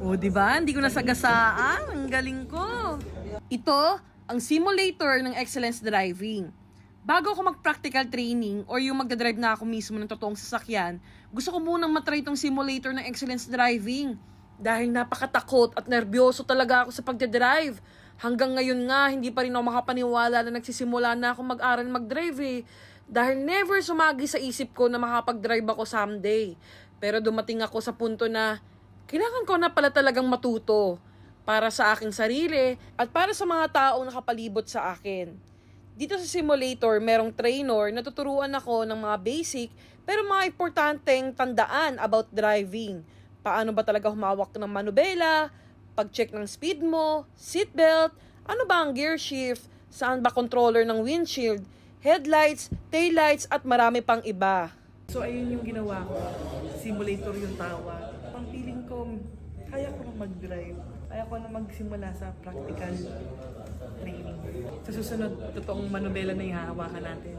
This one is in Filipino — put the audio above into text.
O, di ba? Hindi ko nasagasaan. Ang galing ko. Ito, ang simulator ng excellence driving. Bago ako mag-practical training or yung magdadrive na ako mismo ng totoong sasakyan, gusto ko munang matry itong simulator ng excellence driving. Dahil napakatakot at nervyoso talaga ako sa pagdadrive. Hanggang ngayon nga, hindi pa rin ako makapaniwala na nagsisimula na ako mag-aral mag-drive eh. Dahil never sumagi sa isip ko na makapag-drive ako someday. Pero dumating ako sa punto na kailangan ko na pala talagang matuto para sa aking sarili at para sa mga taong nakapalibot sa akin. Dito sa simulator, merong trainer na tuturuan ako ng mga basic pero mga importanteng tandaan about driving. Paano ba talaga humawak ng manubela, pag-check ng speed mo, seatbelt, ano ba ang gear shift, saan ba controller ng windshield, headlights, taillights at marami pang iba. So ayun yung ginawa ko. Simulator yung tawa. Ang feeling ko, kaya ko na mag-drive. Kaya ko na magsimula sa practical training. Sa susunod, totoong manubela na yung hahawakan natin.